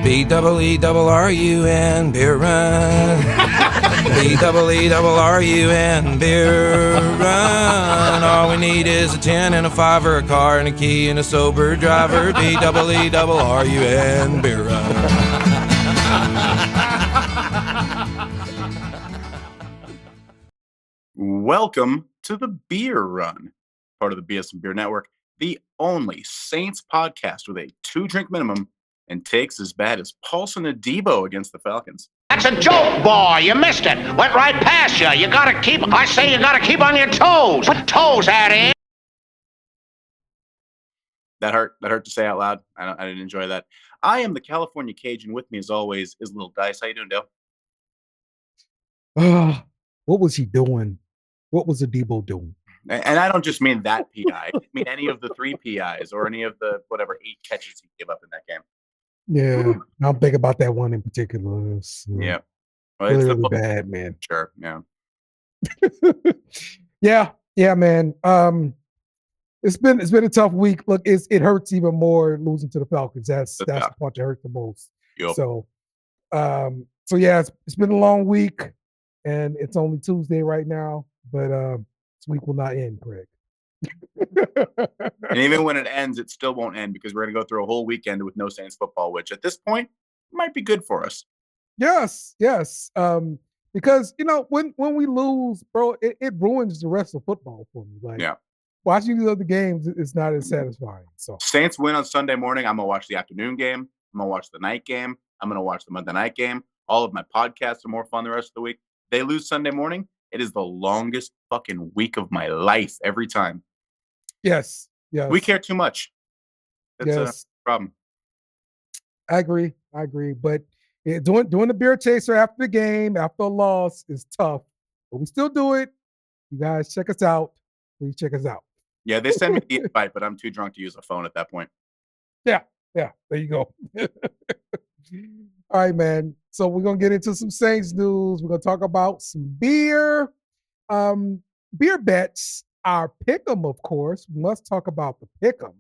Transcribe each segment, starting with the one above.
BEERUN, beer run. BEERUN, beer run. All we need is a 10 and a 5 or a car and a key and a sober driver. BEERUN, beer run. Welcome to the Beer Run, part of the BS and Beer Network, the only Saints podcast with a 2-drink minimum and takes as bad as Paulson and Debo against the Falcons. That's a joke, boy. You missed it. Went right past you. You gotta keep on your toes. Put toes, Harry. That hurt to say out loud. I didn't enjoy that. I am the California Cajun. With me, as always, is Little Dice. How you doing, Dale? What was he doing? What was the Debo doing? And I don't just mean that PI. I mean any of the 3 PIs or any of the, 8 catches he gave up in that game. Yeah, I'm thinking about that one in particular. Yeah. Well, really bad, man. Sure, yeah. yeah, man. It's been a tough week. Look, it hurts even more losing to the Falcons. That's the part that hurt the most. Yep. So yeah, it's been a long week, and it's only Tuesday right now. But this week will not end, Craig. And even when it ends, it still won't end because we're going to go through a whole weekend with no Saints football, which at this point might be good for us. Yes. Because when we lose, bro, it ruins the rest of football for me. Like, watching the other games is not as satisfying. So Saints win on Sunday morning. I'm gonna watch the afternoon game. I'm gonna watch the night game. I'm gonna watch the Monday night game. All of my podcasts are more fun the rest of the week. They lose Sunday morning. It is the longest fucking week of my life every time. Yes. We care too much. That's a problem. I agree. But doing the beer chaser after the game, after a loss, is tough. But we still do it. You guys check us out. Please check us out. Yeah, they send me the invite, but I'm too drunk to use a phone at that point. Yeah. There you go. All right, man. So we're going to get into some Saints news. We're going to talk about some beer. Beer bets, our pick'em, of course. We must talk about the pick'em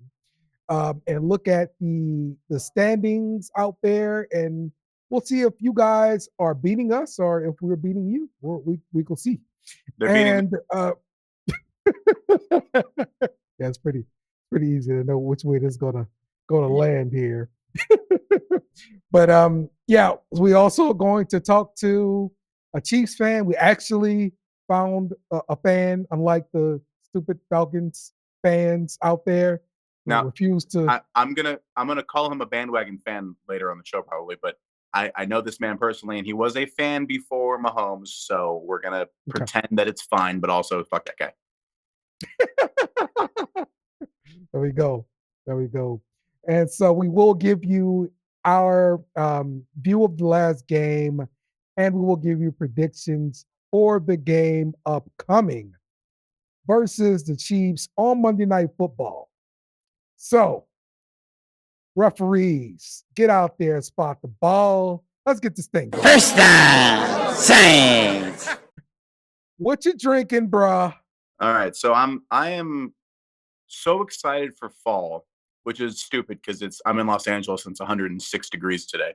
and look at the standings out there. And we'll see if you guys are beating us or if we're beating you. We will see. They're beating yeah, it's pretty easy to know which way this is gonna land here. But we also are going to talk to a Chiefs fan. We actually found a fan, unlike the stupid Falcons fans out there who refuse to. I'm gonna call him a bandwagon fan later on the show probably, but I know this man personally, and he was a fan before Mahomes, so we're gonna pretend that it's fine, but also fuck that guy. There we go. And so we will give you our view of the last game, and we will give you predictions for the game upcoming versus the Chiefs on Monday Night Football. So, referees, get out there and spot the ball. Let's get this thing going. First down, Saints. What you drinking, bruh? All right, so I am so excited for fall, which is stupid because I'm in Los Angeles and it's 106 degrees today.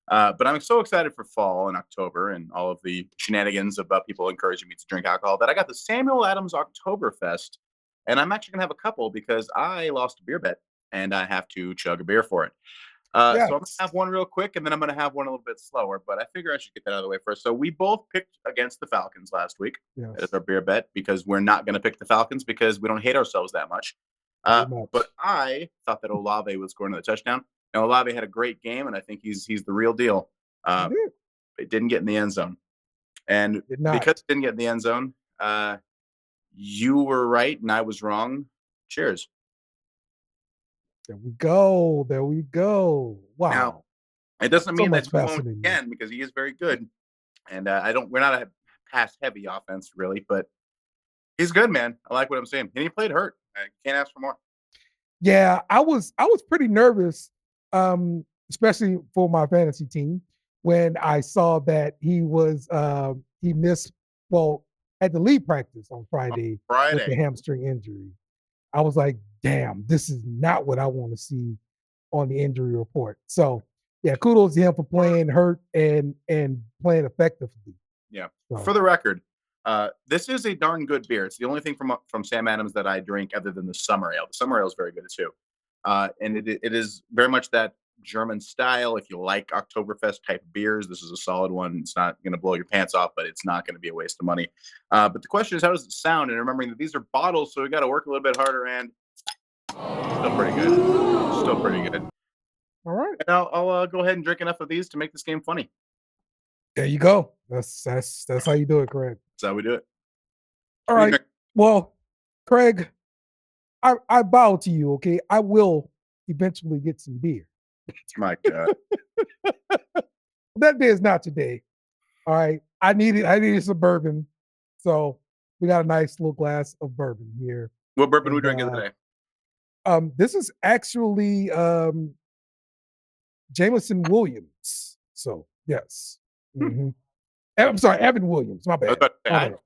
But I'm so excited for fall in October and all of the shenanigans about people encouraging me to drink alcohol that I got the Samuel Adams Oktoberfest, and I'm actually gonna have a couple because I lost a beer bet and I have to chug a beer for it. So I'm gonna have one real quick and then I'm gonna have one a little bit slower, but I figure I should get that out of the way first. So we both picked against the Falcons last week as our beer bet because we're not gonna pick the Falcons because we don't hate ourselves that much. But I thought that Olave would score another touchdown. And Olave had a great game, and I think he's the real deal. It didn't get in the end zone. And because it didn't get in the end zone, you were right and I was wrong. Cheers. There we go. Wow. Now, it doesn't mean that we won't again because he is very good. And we're not a pass heavy offense really, but he's good, man. I like what I'm saying. And he played hurt. I can't ask for more. Yeah, I was pretty nervous, especially for my fantasy team, when I saw that he missed, had to leave practice on Friday with a hamstring injury. I was like, damn, this is not what I want to see on the injury report. So Yeah, kudos to him for playing hurt and playing effectively. Yeah. So, For the record, this is a darn good beer. It's the only thing from Sam Adams that I drink other than the summer ale. The summer ale is very good too, and it is very much that German style. If you like Oktoberfest type beers, this is a solid one. It's not going to blow your pants off, but it's not going to be a waste of money. But the question is, how does it sound? And remembering that these are bottles, so we got to work a little bit harder. And still pretty good. Still pretty good. all right. And I'll go ahead and drink enough of these to make this game funny. There you go. That's how you do it, Craig. That's how we do it. All What do you right. drink? Well, Craig, I bow to you, okay? I will eventually get some beer. My God. That day is not today. All right. I needed some bourbon. So we got a nice little glass of bourbon here. What bourbon we And, drinking today? This is actually Jameson Williams. So yes. Mhm. I'm sorry, Evan Williams. My I was bad. about to say, My I- bad.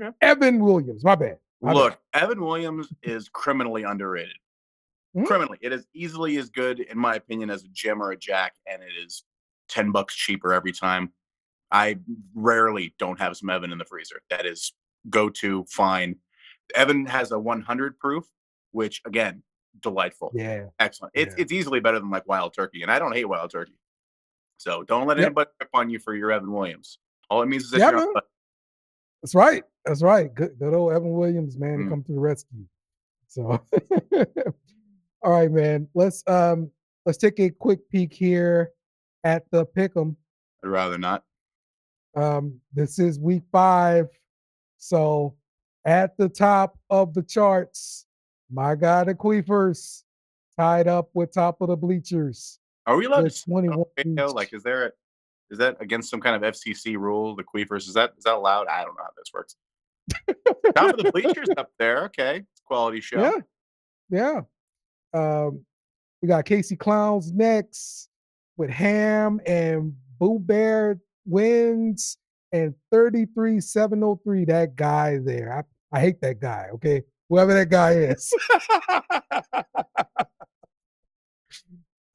okay. Evan Williams. My bad. My Look, bad. Evan Williams is criminally underrated. Mhm. Criminally, it is easily as good, in my opinion, as a Jim or a Jack, and it is $10 cheaper every time. I rarely don't have some Evan in the freezer. That is go to fine. Evan has a 100 proof, which again, delightful, Yeah. excellent. Yeah. It's easily better than like Wild Turkey, and I don't hate Wild Turkey. So don't let Yep. anybody rip on you for your Evan Williams. All it means is that Yeah, you're man. That's right. That's right. Good old Evan Williams, man, to Mm. come to the rescue. So all right, man. Let's take a quick peek here at the pick'em. I'd rather not. This is week 5. So at the top of the charts, my guy the Queefers tied up with top of the bleachers Are we allowed to with say that on 21 radio? each. Like, is that against some kind of FCC rule? The Queefers, is that allowed? I don't know how this works. Top of the bleachers up there. Okay, it's a quality show. Yeah, yeah. We got Casey Clowns next with Ham and Boo Bear wins and 33,703. That guy there. I hate that guy, okay? Whoever that guy is.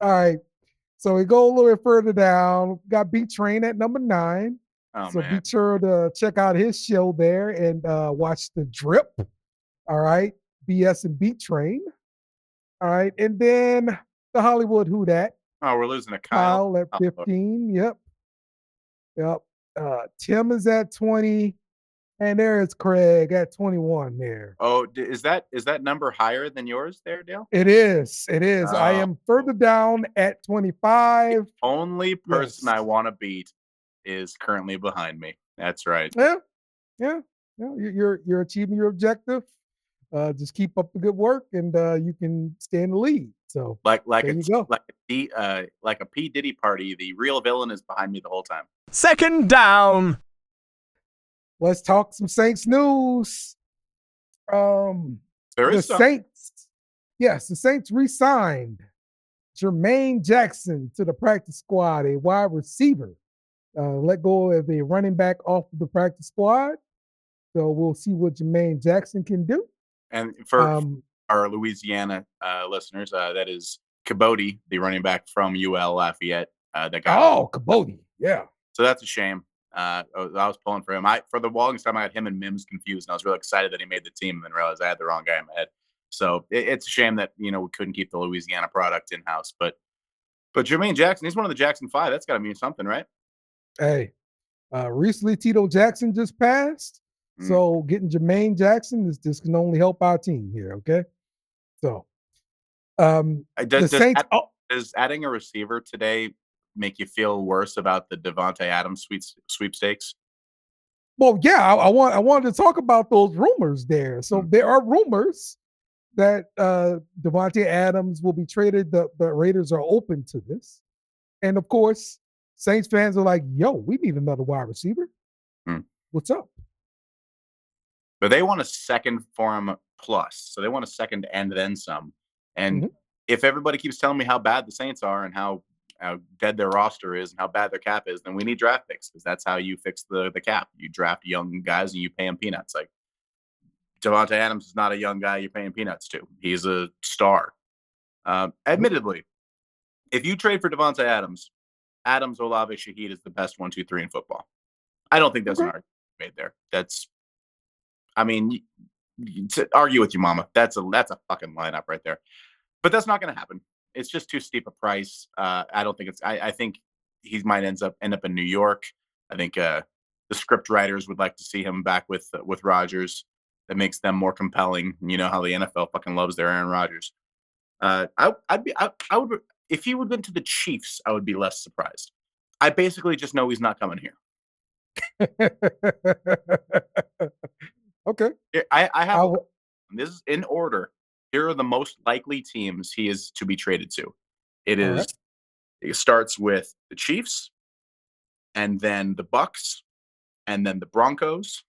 All right. So we go a little bit further down. Got B Train at number 9. Oh So man, be sure to check out his show there and watch the drip. All right. BS and B Train. All right. And then the Hollywood Who Dat. oh, we're losing a Kyle. Kyle at Oh, 15. Yep. Yep. Tim is at 20. And there is Craig at 21 there. oh, is that number higher than yours there, Dale? It is. It is. I Oh. am further down at 25. Only person Yes. I want to beat is currently behind me. That's right. Yeah. Yeah. Yeah. You're achieving your objective. Just keep up the good work and you can stay in the lead. So Like there a you go. like a P Diddy party. The real villain is behind me the whole time. Second down. Let's talk some Saints news. There The is some. Saints, yes, the Saints re-signed Jermaine Jackson to the practice squad, a wide receiver. Let go of a running back off of the practice squad. So we'll see what Jermaine Jackson can do. And for Um, our Louisiana listeners, that is Cabote, the running back from UL Lafayette. That got oh, Cabote, yeah. So that's a shame. I was pulling for him. For the longest time, I had him and Mims confused, and I was really excited that he made the team, and then realized I had the wrong guy in my head. So it's a shame that we couldn't keep the Louisiana product in house. But Jermaine Jackson, he's one of the Jackson 5. That's got to mean something, right? Hey, recently Tito Jackson just passed. Mm. So getting Jermaine Jackson this can only help our team here, okay? So the Saints. Does adding a receiver today make you feel worse about the Devontae Adams sweepstakes? Well, yeah, I wanted to talk about those rumors there. So there are rumors that Devontae Adams will be traded. The Raiders are open to this. And of course, Saints fans are like, yo, we need another wide receiver. What's up? But they want a second for him plus. So they want a second and then some. And if everybody keeps telling me how bad the Saints are and how dead their roster is and how bad their cap is, then we need draft picks because that's how you fix the cap. You draft young guys and you pay them peanuts. Like Devontae Adams is not a young guy you're paying peanuts to. He's a star. Admittedly, if you trade for Devontae Adams, Adams, Olave, Shaheed is the best 1, 2, 3 in football. I don't think there's an Okay. argument made there. I mean, to argue with your mama. That's a fucking lineup right there. But that's not going to happen. It's just too steep a price. I don't think it's. I think he might end up in New York. I think the script writers would like to see him back with Rodgers. That makes them more compelling. You know how the NFL fucking loves their Aaron Rodgers. I would if he would went to the Chiefs, I would be less surprised. I basically just know he's not coming here. Okay. I have I w- this is in order. Here are the most likely teams he is to be traded to. It all is. right. It starts with the Chiefs, and then the Bucks, and then the Broncos,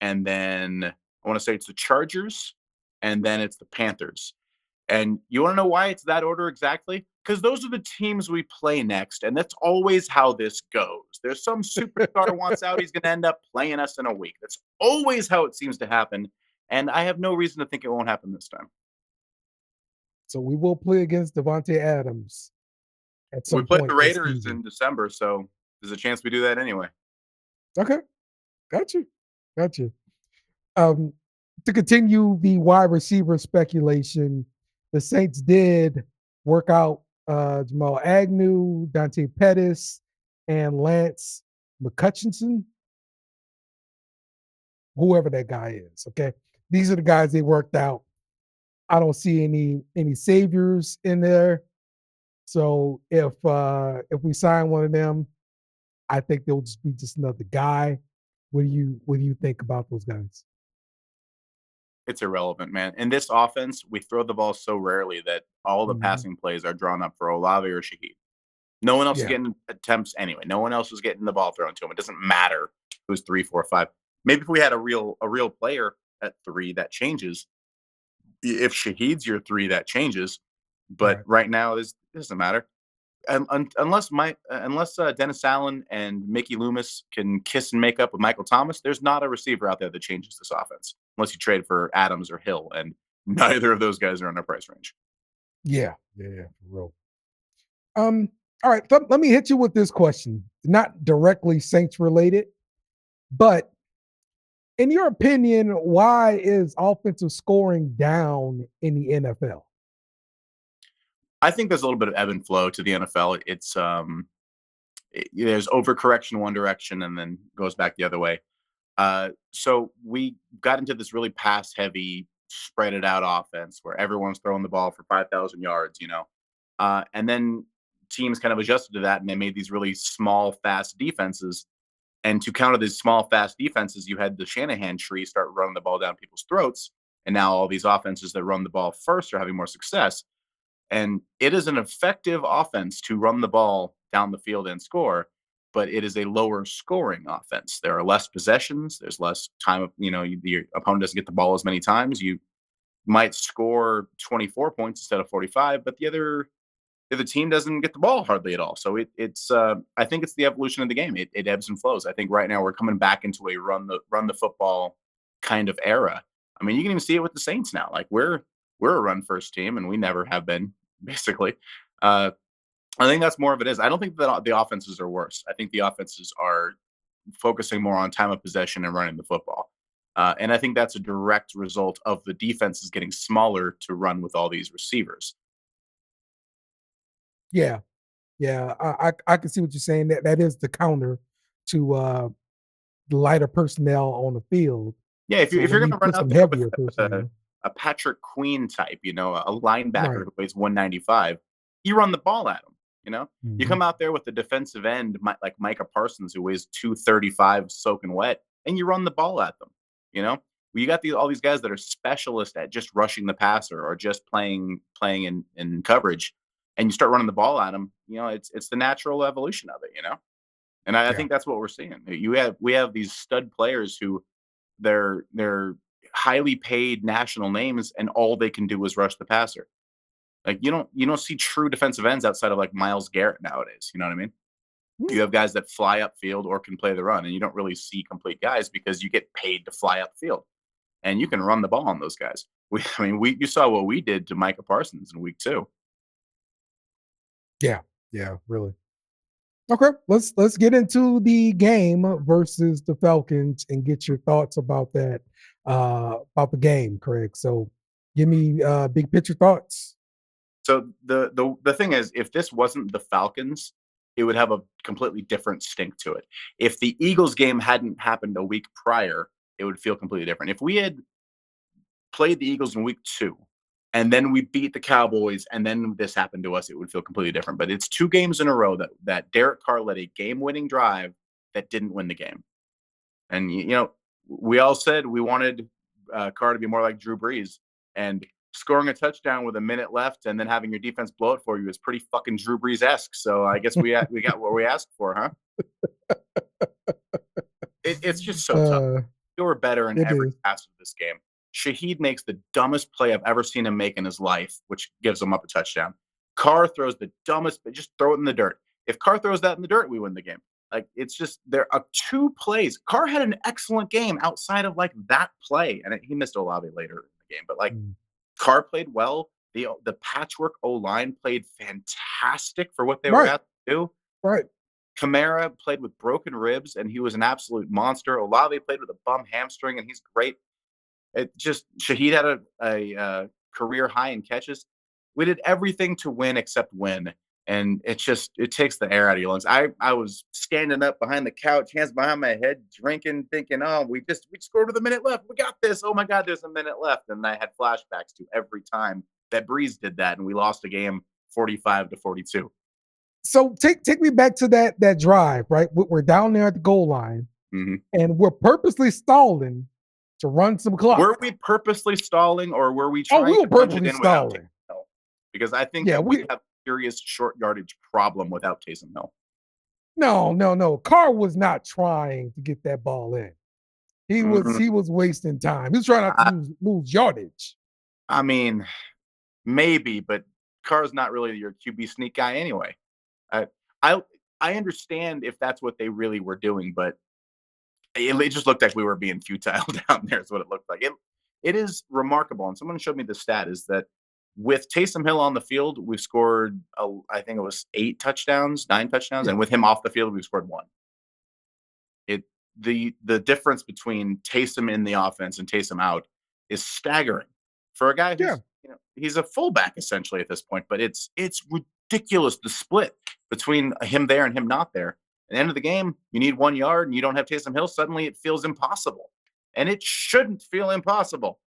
and then I want to say it's the Chargers, and then it's the Panthers. And you want to know why it's that order exactly? Because those are the teams we play next, and that's always how this goes. There's some superstar wants out, he's going to end up playing us in a week. That's always how it seems to happen, and I have no reason to think it won't happen this time. So we will play against Devontae Adams at We some play point the this Raiders season. in December, so there's a chance we do that anyway. Okay. Got you. Got you. Um, to continue the wide receiver speculation, the Saints did work out Jamal Agnew, Dante Pettis, and Lance McCutchinson, whoever that guy is. Okay. These are the guys they worked out. I don't see any saviors in there. So if we sign one of them, I think they'll just be just another guy. What do you think about those guys? It's irrelevant, man. In this offense, we throw the ball so rarely that all the Mhm. passing plays are drawn up for Olave or Shaheed. No one else is Yeah. getting attempts anyway. No one else is getting the ball thrown to him. It doesn't matter who's 3, 4, 5. Maybe if we had a real player at 3, that changes. If Shaheed's your 3, that changes. But Right. right now, this doesn't matter. Unless Dennis Allen and Mickey Loomis can kiss and make up with Michael Thomas, there's not a receiver out there that changes this offense unless you trade for Adams or Hill, and neither of those guys are in our price range. Yeah. Yeah. For real. All right. Let me hit you with this question. Not directly Saints related, but in your opinion, why is offensive scoring down in the NFL? I think there's a little bit of ebb and flow to the NFL. There's overcorrection one direction and then goes back the other way. So we got into this really pass heavy, spread it out offense where everyone's throwing the ball for 5,000 yards, and then teams kind of adjusted to that and they made these really small, fast defenses. And to counter these small, fast defenses, you had the Shanahan tree start running the ball down people's throats. And now all these offenses that run the ball first are having more success. And it is an effective offense to run the ball down the field and score, but it is a lower scoring offense. There are less possessions. There's less time. The opponent doesn't get the ball as many times. You might score 24 points instead of 45, but the team doesn't get the ball hardly at all. So it's I think it's the evolution of the game. It ebbs and flows. I think right now we're coming back into a run the football kind of era. I mean, you can even see it with the Saints now. Like we're a run first team, and we never have been basically. Uh, I think that's more of it is. I don't think that the offenses are worse. I think the offenses are focusing more on time of possession and running the football. And I think that's a direct result of the defenses getting smaller to run with all these receivers. Yeah. Yeah. I can see what you're saying. That is the counter to the lighter personnel on the field. Yeah, if So you're when going you to run put out some there with heavier personnel, a Patrick Queen type, a linebacker right. who weighs 195, you run the ball at him. You Mhm. come out there with the defensive end like Micah Parsons who weighs 235, soaking wet, and you run the ball at them. You know, you got all these guys that are specialists at just rushing the passer or just playing in coverage, and you start running the ball at them. It's the natural evolution of it. And I Yeah. think that's what we're seeing. We have these stud players who they're highly paid national names, and all they can do is rush the passer. Like you don't see true defensive ends outside of like Miles Garrett nowadays. You know what I mean? Mm. You have guys that fly upfield or can play the run, and you don't really see complete guys because you get paid to fly upfield, and you can run the ball on those guys. You saw what we did to Micah Parsons in week 2. Yeah. Yeah. Really. Okay, let's get into the game versus the Falcons and get your thoughts about that about the game, Craig. So give me big picture thoughts. So the thing is, if this wasn't the Falcons, it would have a completely different stink to it. If the Eagles game hadn't happened a week prior, it would feel completely different. If we had played the Eagles in week 2 and then we beat the Cowboys and then this happened to us, it would feel completely different. But it's 2 games in a row that Derek Carr led a game-winning drive that didn't win the game. And we all said we wanted Carr to be more like Drew Brees, and scoring a touchdown with a minute left and then having your defense blow it for you is pretty fucking Drew Brees-esque. So I guess we got what we asked for, huh? It's just so tough. They were better in every facet of this game. Shaheed makes the dumbest play I've ever seen him make in his life, which gives him up a touchdown. Carr throws the dumbest, but just throw it in the dirt. If Carr throws that in the dirt, we win the game. Like, it's just, there are 2 plays. Carr had an excellent game outside of like that play, and he missed Olave later in the game. But like, Carr played well. The patchwork O-line played fantastic for what they were asked to do. Right. Kamara played with broken ribs, and he was an absolute monster. Olave played with a bum hamstring, and he's great. Shaheed had a career high in catches. We did everything to win except win. And it takes the air out of your lungs. I was standing up behind the couch, hands behind my head, drinking, thinking, oh, we scored with a minute left. We got this. Oh my God, there's a minute left. And I had flashbacks to every time that Breeze did that, and we lost the game 45-42. So take me back to that drive, right? We're down there at the goal line, and we're purposely stalling to run some clock. Were we purposely stalling, or were we trying to punch it in without Taysom Hill? Because I think that we have a serious short yardage problem without Taysom Hill. No. Carr was not trying to get that ball in. He was wasting time. He was trying not to lose yardage. I mean, maybe, but Carr's not really your QB sneak guy anyway. I understand if that's what they really were doing, but it just looked like we were being futile down there is what it looked like. It is remarkable, and someone showed me the stat, is that with Taysom Hill on the field, we've scored, I think it was 9 touchdowns, and with him off the field, we've scored 1. The difference between Taysom in the offense and Taysom out is staggering for a guy who's he's a fullback essentially at this point, but it's ridiculous the split between him there and him not there. At the end of the game, you need 1 yard and you don't have Taysom Hill. Suddenly it feels impossible. And it shouldn't feel impossible.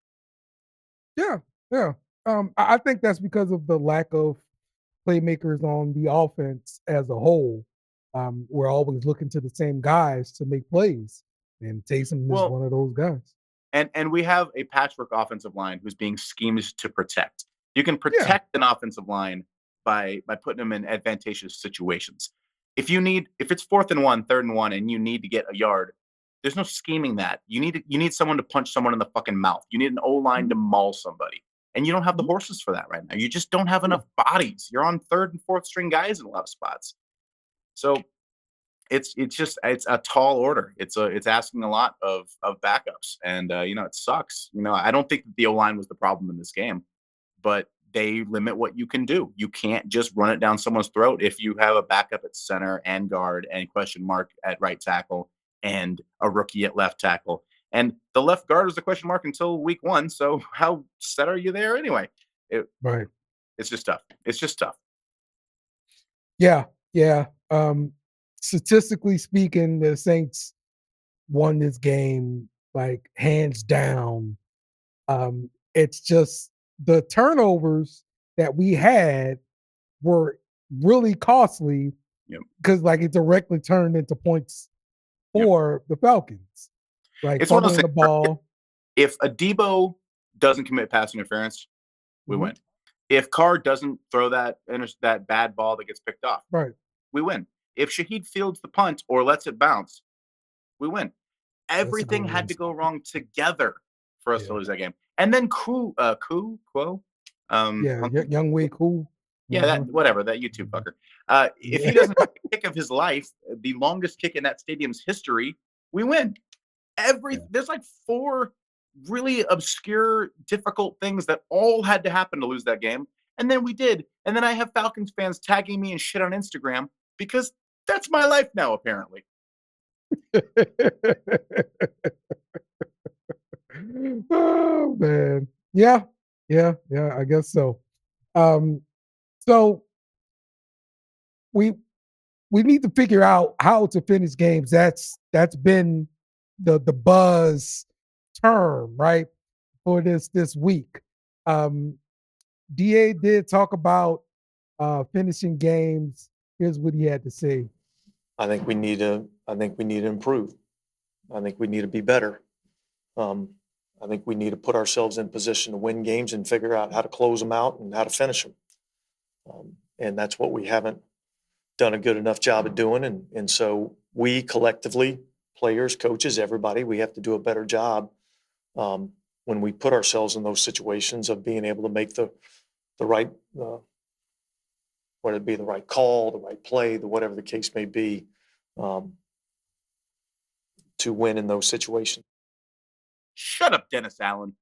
Yeah. I think that's because of the lack of playmakers on the offense as a whole. We're always looking to the same guys to make plays. And Taysom is one of those guys. And we have a patchwork offensive line who's being schemed to protect. You can protect an offensive line by putting them in advantageous situations. If it's 4th and 1, 3rd and 1, and you need to get a yard, there's no scheming that. You need someone to punch someone in the fucking mouth. You need an O-line to maul somebody. And you don't have the horses for that right now. You just don't have enough bodies. You're on 3rd and 4th string guys in a lot of spots. So it's a tall order. It's asking a lot of backups, and it sucks. I don't think that the O-line was the problem in this game, but they limit what you can do. You can't just run it down someone's throat if you have a backup at center and guard and question mark at right tackle and a rookie at left tackle. And the left guard was a question mark until week 1. So how set are you there anyway? It's just tough. It's just tough. Yeah. Statistically speaking, the Saints won this game like hands down. It's just the turnovers that we had were really costly because like it directly turned into points for the Falcons. Like it's one of those the ball. If Adebo doesn't commit pass interference, we win. If Carr doesn't throw that bad ball that gets picked off, we win. If Shaheed fields the punt or lets it bounce, we win. Everything had to go wrong together for us to lose that game. And then Young Wei Koo. Yeah, whatever, that YouTube fucker. If he doesn't have the kick of his life, the longest kick in that stadium's history, we win. There's like 4 really obscure, difficult things that all had to happen to lose that game. And then we did. And then I have Falcons fans tagging me and shit on Instagram because That's my life now, apparently. Oh man. Yeah. I guess so. Um, so we we need to figure out how to finish games. That's been the buzz term, right? For this week. Um, DA did talk about finishing games. Here's what he had to say. I think we need to improve. I think we need to be better. I think we need to put ourselves in position to win games and figure out how to close them out and how to finish them. And that's what we haven't done a good enough job of doing. And so we collectively, players, coaches, everybody, we have to do a better job when we put ourselves in those situations of being able to make the right, whether it be the right call, the right play, whatever the case may be, to win in those situations. Shut up, Dennis Allen.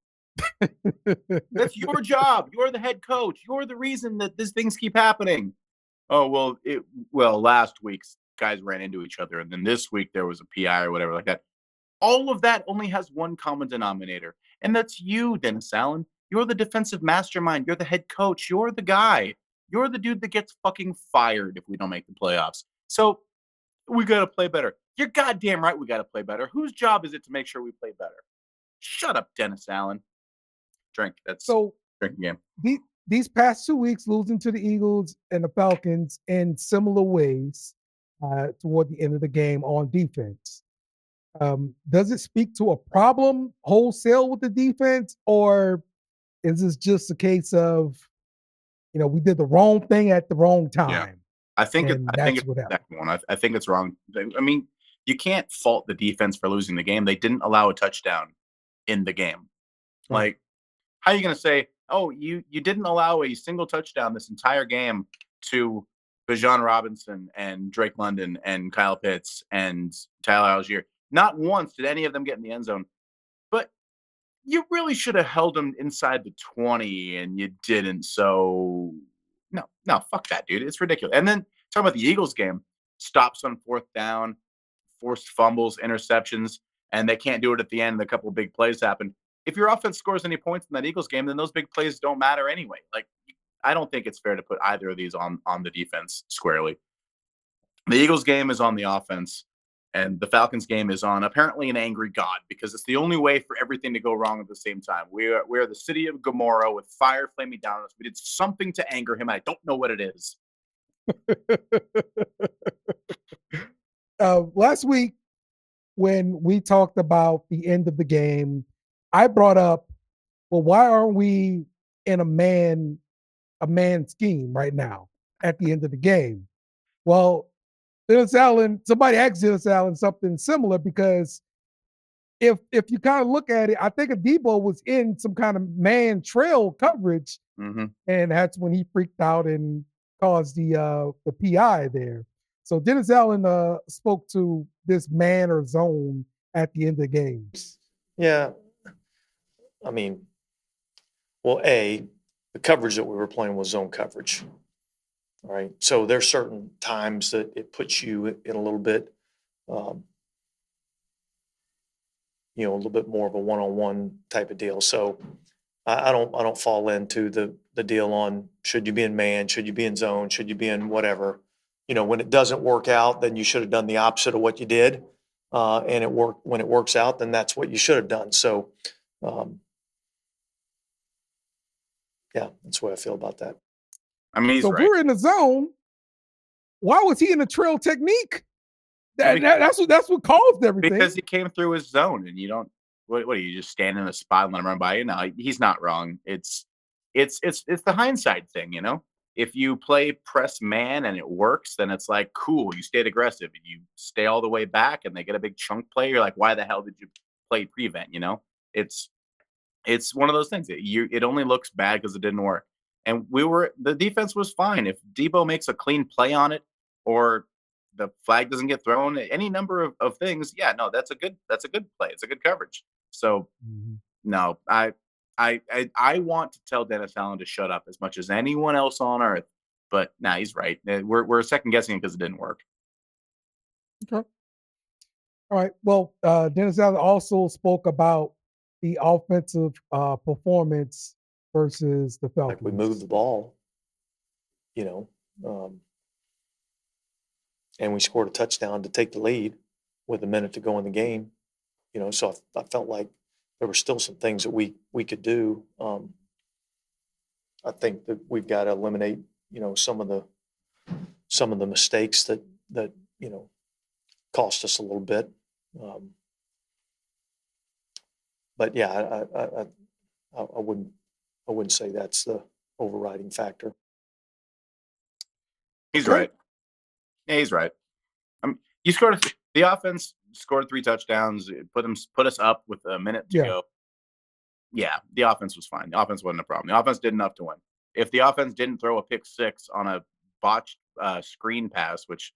That's your job. You're the head coach. You're the reason that these things keep happening. Oh, well, last week's guys ran into each other, and then this week there was a PI or whatever like that. All of that only has one common denominator, and that's you, Dennis Allen. You're the defensive mastermind. You're the head coach. You're the guy. You're the dude that gets fucking fired if we don't make the playoffs. So we got to play better. You're goddamn right we got to play better. Whose job is it to make sure we play better? Shut up, Dennis Allen. Drink. That's So drinking game. these past 2 weeks, losing to the Eagles and the Falcons in similar ways toward the end of the game on defense. Does it speak to a problem wholesale with the defense, or is this just a case of, we did the wrong thing at the wrong time? I think and I think that's it's what the happened. second one. I think it's wrong. I mean, you can't fault the defense for losing the game. They didn't allow a touchdown in the game. Right. Like, how are you going to say, oh, you didn't allow a single touchdown this entire game to Bijan Robinson and Drake London and Kyle Pitts and Tyler Algier? Not once did any of them get in the end zone. But you really should have held them inside the 20, and you didn't. So, no, fuck that, dude. It's ridiculous. And then talking about the Eagles game, stops on fourth down, forced fumbles, interceptions, and they can't do it at the end. A couple of big plays happen. If your offense scores any points in that Eagles game, then those big plays don't matter anyway. Like, I don't think it's fair to put either of these on the defense squarely. The Eagles game is on the offense, and the Falcons game is on apparently an angry God, because it's the only way for everything to go wrong at the same time. We are the city of Gomorrah with fire flaming down on us. We did something to anger him. I don't know what it is. Last week, when we talked about the end of the game, I brought up, well, why aren't we in a man scheme right now at the end of the game? Well, somebody asked Dennis Allen something similar, because if you kind of look at it, I think Debo was in some kind of man trail coverage, Mm-hmm. and that's when he freaked out and caused the PI there. So Dennis Allen spoke to this man or zone at the end of the game. Yeah. I mean, well, the coverage that we were playing was zone coverage. All right. So there's certain times that it puts you in a little bit, a little bit more of a one-on-one type of deal. So I don't fall into the deal on, should you be in man, should you be in zone, should you be in whatever. When it doesn't work out, then you should have done the opposite of what you did. And when it works out, then that's what you should have done. So, yeah, that's the way I feel about that. I mean, he's So right. if we're in the zone, why was he in the trail technique? That's what caused everything. Because he came through his zone, and you don't. What are you, just stand in a spot and let him run by you? No, he's not wrong. It's the hindsight thing, If you play press man and it works, then it's like, cool, you stayed aggressive, and you stay all the way back, and they get a big chunk play. You're like, why the hell did you play prevent? It's one of those things. It only looks bad because it didn't work. And the defense was fine. If Debo makes a clean play on it, or the flag doesn't get thrown, any number of things, yeah, no, that's a good play. It's a good coverage. So no, I want to tell Dennis Allen to shut up as much as anyone else on earth, but he's right. We're second guessing it because it didn't work. Okay. All right. Well, Dennis Allen also spoke about the offensive performance versus the Like we moved Falcons. the ball, and we scored a touchdown to take the lead with a minute to go in the game. So I felt like there were still some things that we could do. I think that we've got to eliminate, some of the mistakes that cost us a little bit. But yeah, I wouldn't say that's the overriding factor. He's Okay. right. Yeah, he's right. You scored the offense scored 3 touchdowns, it put us up with a minute to Yeah. go. Yeah, the offense was fine. The offense wasn't a problem. The offense did enough to win. If the offense didn't throw a pick 6 on a botched screen pass, which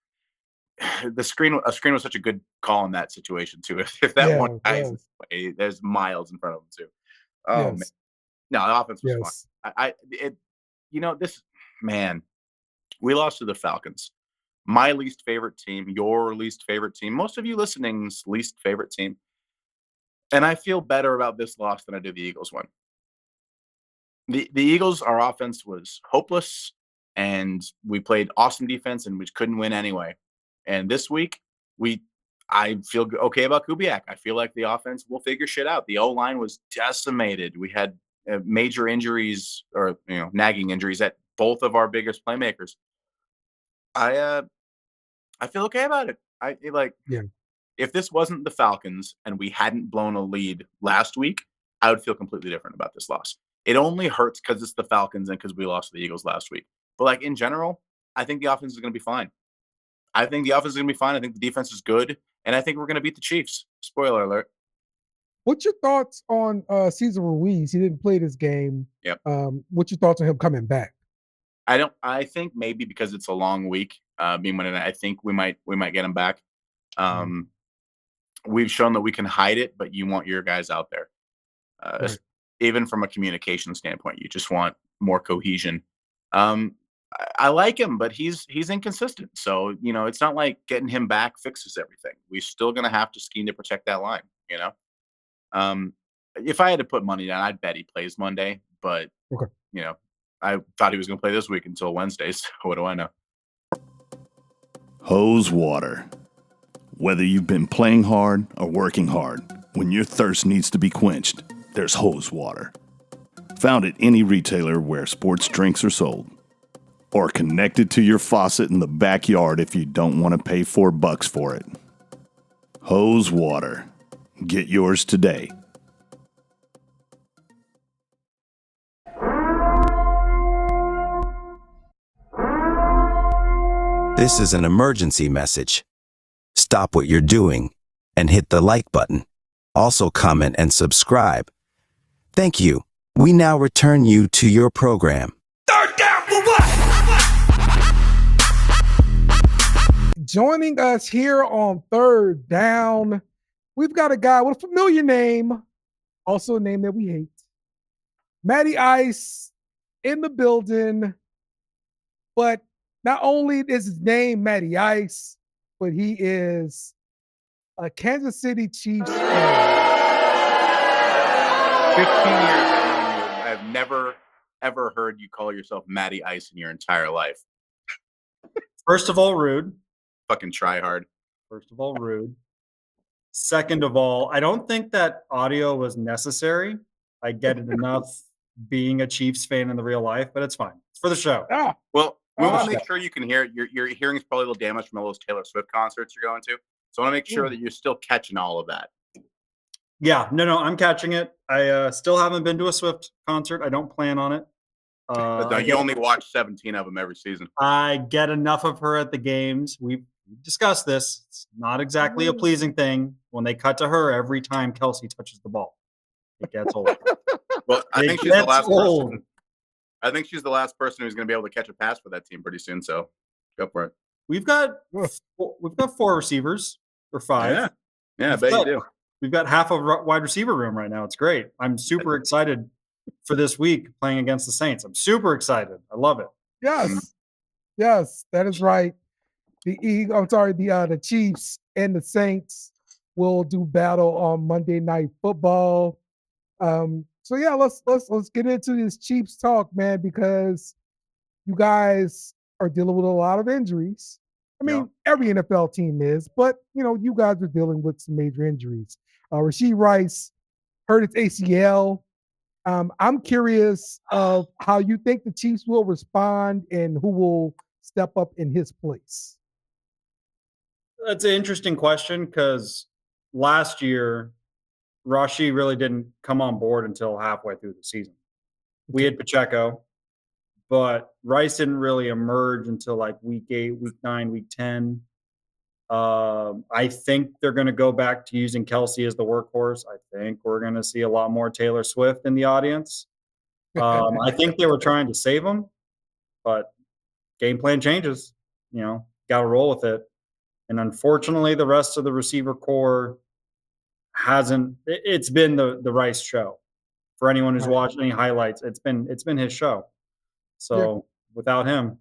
a screen was such a good call in that situation too. If that Yeah, one guy is in yes. the way, there's miles in front of him too. Oh man, Yes. no, the offense was Yes. fine. This man, we lost to the Falcons. My least favorite team, your least favorite team, most of you listening's least favorite team. And I feel better about this loss than I do the Eagles one. The Eagles, our offense was hopeless, and we played awesome defense, and we couldn't win anyway. And this week, I feel okay about Kubiak. I feel like the offense will figure shit out. The O-line was decimated. We had major injuries, or nagging injuries at both of our biggest playmakers. I feel okay about it. Yeah. If this wasn't the Falcons and we hadn't blown a lead last week, I would feel completely different about this loss. It only hurts because it's the Falcons and because we lost to the Eagles last week. But in general, I think the offense is going to be fine. I think the defense is good, and I think we're going to beat the Chiefs. Spoiler alert. What's your thoughts on Cesar Ruiz? He didn't play this game. Yep. What's your thoughts on him coming back? I think maybe because it's a long week, being Monday night, I think we might get him back. We've shown that we can hide it, but you want your guys out there. Right. Even from a communication standpoint, you just want more cohesion. I like him, but he's inconsistent. So, it's not like getting him back fixes everything. We're still going to have to scheme to protect that line, If I had to put money down, I'd bet he plays Monday, but, Okay. I thought he was going to play this week until Wednesday. So what do I know? Hose water. Whether you've been playing hard or working hard, when your thirst needs to be quenched, there's hose water. Found at any retailer where sports drinks are sold. Or connected to your faucet in the backyard if you don't want to pay $4 for it. Hose water. Get yours today. This is an emergency message. Stop what you're doing and hit the like button. Also comment and subscribe. Thank you. We now return you to your program. Third down for what? Joining us here on Third Down, we've got a guy with a familiar name, also a name that we hate. Matty Ice in the building, but not only is his name Matty Ice, but he is a Kansas City Chiefs fan. 15 years I've known you. I have never, ever heard you call yourself Matty Ice in your entire life. First of all, rude. Fucking try hard. First of all, rude. Second of all, I don't think that audio was necessary. I get it enough being a Chiefs fan in the real life, but it's fine. It's for the show. Ah, Well, we want to okay. make sure you can hear it. Your hearing is probably a little damaged from all those Taylor Swift concerts you're going to. So I want to make sure that you're still catching all of that. Yeah, no, I'm catching it. I still haven't been to a Swift concert. I don't plan on it. But you only watch 17 of them every season. I get enough of her at the games. We've discussed this. It's not exactly a pleasing thing when they cut to her every time Kelsey touches the ball. It gets old. Well, I It think she's the gets last old. person. I think she's the last person who's going to be able to catch a pass for that team pretty soon. So go for it. We've got 4 receivers or 5. Yeah, I bet you do. We've got half of wide receiver room right now. It's great. I'm super excited for this week playing against the Saints. I'm super excited. I love it. Yes, yes, that is right. the Chiefs and the Saints will do battle on Monday Night Football. So yeah, let's get into this Chiefs talk, man, because you guys are dealing with a lot of injuries. I mean, every NFL team is, but you guys are dealing with some major injuries. Rashee Rice hurt his ACL. I'm curious of how you think the Chiefs will respond and who will step up in his place. That's an interesting question because last year, Rashi really didn't come on board until halfway through the season. We had Pacheco, but Rice didn't really emerge until like week 8, week 9, week 10. I think they're going to go back to using Kelsey as the workhorse. I think we're going to see a lot more Taylor Swift in the audience. I think they were trying to save him, but game plan changes. Got to roll with it. And unfortunately, the rest of the receiver core hasn't. It's been the Rice show. For anyone who's watched any highlights, it's been his show. So without him,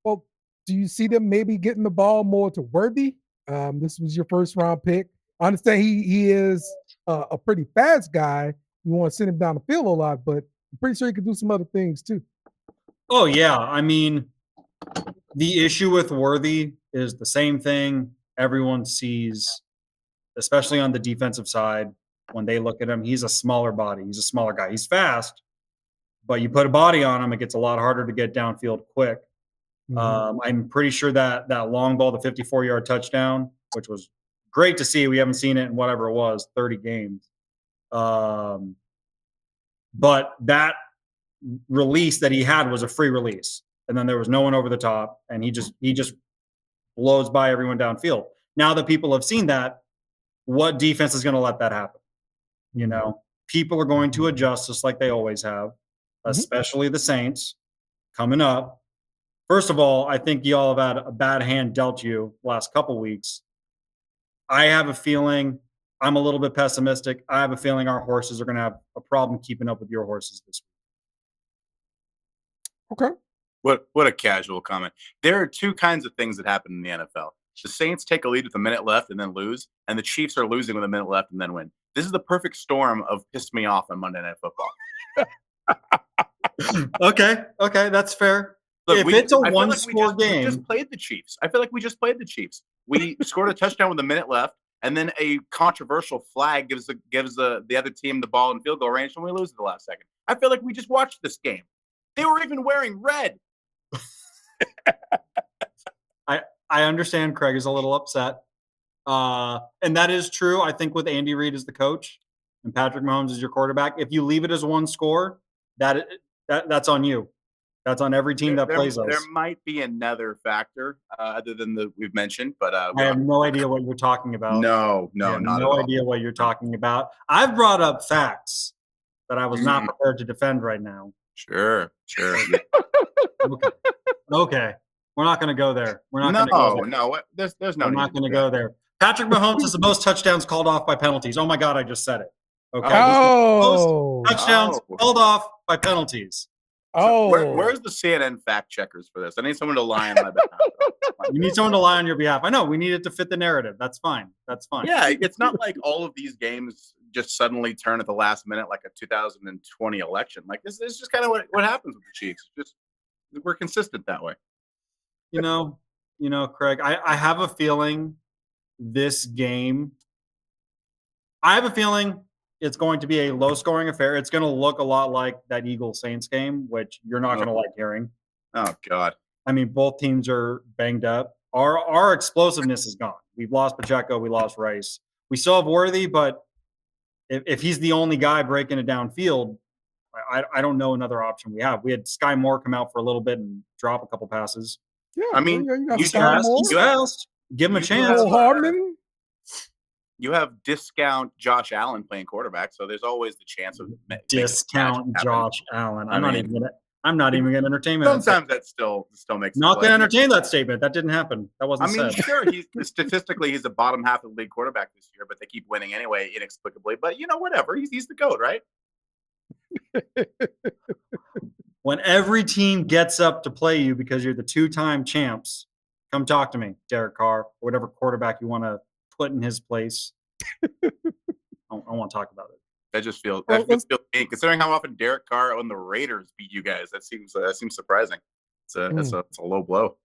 well, do you see them maybe getting the ball more to Worthy? This was your first round pick. I understand he is a pretty fast guy. You want to send him down the field a lot, but I'm pretty sure he could do some other things too. Oh yeah, I mean, the issue with Worthy is the same thing everyone sees, especially on the defensive side. When they look at him, he's a smaller body. He's a smaller guy. He's fast, but you put a body on him, it gets a lot harder to get downfield quick. I'm pretty sure that long ball, the 54-yard touchdown, which was great to see. We haven't seen it in whatever it was, 30 games. But that release that he had was a free release. And then there was no one over the top, and he just blows by everyone downfield. Now that people have seen that, what defense is going to let that happen? People are going to adjust just like they always have, especially the Saints coming up. First of all, I think y'all have had a bad hand dealt you last couple weeks. I have a feeling I'm a little bit pessimistic. I have a feeling our horses are going to have a problem keeping up with your horses this week. Okay. What a casual comment. There are two kinds of things that happen in the NFL. The Saints take a lead with a minute left and then lose, and the Chiefs are losing with a minute left and then win. This is the perfect storm of piss me off on Monday Night Football. Okay, that's fair. Look, if it's a one-score game, we just played the Chiefs. I feel like we just played the Chiefs. We scored a touchdown with a minute left, and then a controversial flag gives the other team the ball in field goal range, and we lose at the last second. I feel like we just watched this game. They were even wearing red. I understand Craig is a little upset. And that is true. I think with Andy Reid as the coach and Patrick Mahomes as your quarterback, if you leave it as one score, that's on you. That's on every team that plays us. There might be another factor other than the we've mentioned, but I have no idea what you're talking about. No, not at all. No idea what you're talking about. I've brought up facts that I was not prepared to defend right now. Sure. Okay. We're not going to go there. No. There's no. We're not going to go there. Patrick Mahomes has the most touchdowns called off by penalties. Oh my God, I just said it. Okay. Most touchdowns called off by penalties. Where's the CNN fact checkers for this? I need someone to lie on my behalf. You need someone to lie on your behalf. I know. We need it to fit the narrative. That's fine. Yeah, it's not like all of these games just suddenly turn at the last minute like a 2020 election. Like this is just kind of what happens with the Chiefs. Just we're consistent that way. Craig, I have a feeling this game, I have a feeling it's going to be a low-scoring affair. It's going to look a lot like that Eagles-Saints game, which you're not going to like hearing. Oh, God. I mean, both teams are banged up. Our explosiveness is gone. We've lost Pacheco. We lost Rice. We still have Worthy, but if he's the only guy breaking it downfield, I don't know another option we have. We had Sky Moore come out for a little bit and drop a couple passes. Yeah, I mean, you got give him a chance. Hardman. You have discount Josh Allen playing quarterback, so there's always the chance of discount Josh Allen. I'm not even gonna entertain that. Sometimes that still makes. Not gonna entertain that statement. That didn't happen. That wasn't. I mean, sure, statistically he's the bottom half of the league quarterback this year, but they keep winning anyway, inexplicably. But whatever. He's the GOAT, right? When every team gets up to play you because you're the 2-time champs, come talk to me, Derek Carr, or whatever quarterback you want to put in his place. I want to talk about it. That just feels Well, mean, considering how often Derek Carr and the Raiders beat you guys. That seems surprising. It's a low blow.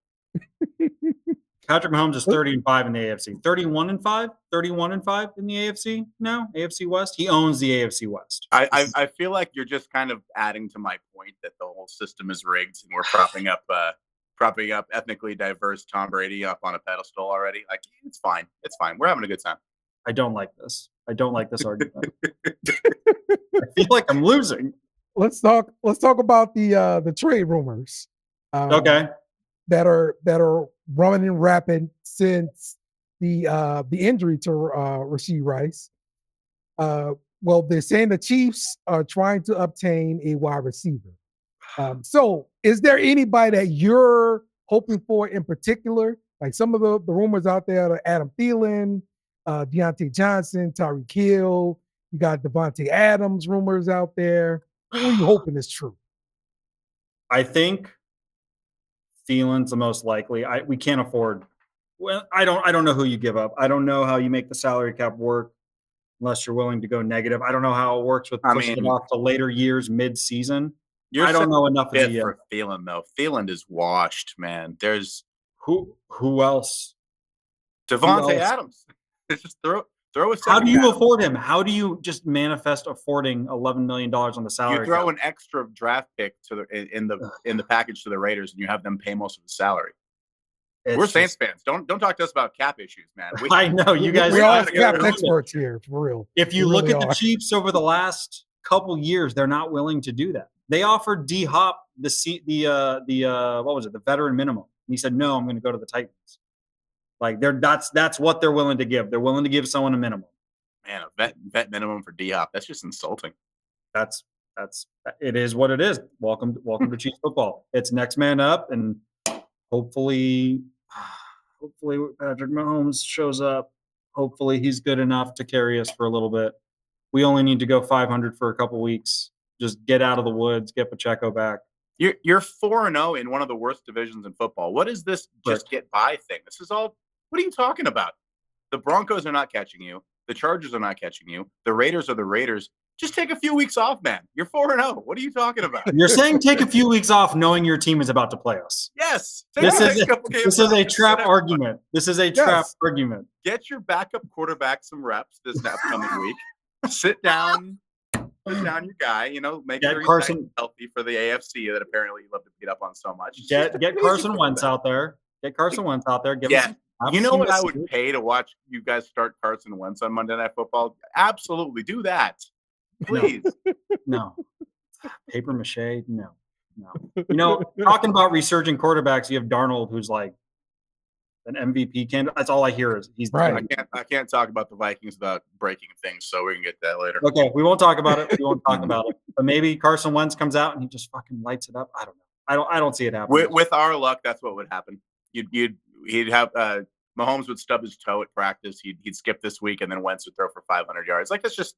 Patrick Mahomes is 30-5 in the AFC. 31-5? 31-5 in the AFC now? AFC West? He owns the AFC West. I feel like you're just kind of adding to my point that the whole system is rigged and we're propping up ethnically diverse Tom Brady up on a pedestal already. Like, it's fine. It's fine. We're having a good time. I don't like this. I don't like this argument. I feel like I'm losing. Let's talk about the trade rumors. Okay. That are running rapid since the injury to Rashee Rice. Well, they're saying the Chiefs are trying to obtain a wide receiver. So is there anybody that you're hoping for in particular? Like some of the rumors out there are Adam Thielen, Deontay Johnson, Tyreek Hill. You got Devontae Adams rumors out there. Who are you hoping is true? I think Thielen's the most likely. We can't afford. Well, I don't know who you give up. I don't know how you make the salary cap work unless you're willing to go negative. I don't know how it works with pushing it off to later years, mid-season. I don't know enough of the for Thielen though. Thielen is washed, man. There's who else? Devontae Adams. Just throw a. How do you afford him? How do you just manifest affording $11 million on the salary? You throw an extra draft pick in the package to the Raiders, and you have them pay most of the salary. We're Saints fans. Don't talk to us about cap issues, man. I know you guys. We all cap experts here, for real. If you look at the Chiefs over the last couple years, they're not willing to do that. They offered D Hop the what was it, the veteran minimum, and he said no, I'm going to go to the Titans. Like that's what they're willing to give. They're willing to give someone a minimum. Man, a vet minimum for D Hop. That's just insulting. That's it is what it is. Welcome to Chiefs football. It's next man up, and hopefully Patrick Mahomes shows up. Hopefully he's good enough to carry us for a little bit. We only need to go 500 for a couple weeks. Just get out of the woods, get Pacheco back. You're 4-0 in one of the worst divisions in football. What is this just get by thing? This is all. What are you talking about? The Broncos are not catching you. The Chargers are not catching you. The Raiders are the Raiders. Just take a few weeks off, man. You're 4-0. What are you talking about? You're saying take a few weeks off knowing your team is about to play us. Yes. This is a trap argument. This is a trap argument. Get your backup quarterback some reps this upcoming week. Sit down. Put down your guy, make sure he's healthy for the AFC that apparently you love to beat up on so much. Get Carson Wentz out there. Get Carson Wentz out there. You know what I would pay to watch you guys start Carson Wentz on Monday Night Football? Absolutely. Do that. Please. No. Paper mache? No. Talking about resurging quarterbacks, you have Darnold, who's like an MVP candidate. That's all I hear is he's right. I can't talk about the Vikings without breaking things, so we can get that later. Okay, we won't talk about it. But maybe Carson Wentz comes out and he just fucking lights it up. I don't know. I don't see it happening. With our luck, that's what would happen. He'd have Mahomes would stub his toe at practice. He'd skip this week, and then Wentz would throw for 500 yards. Like that's just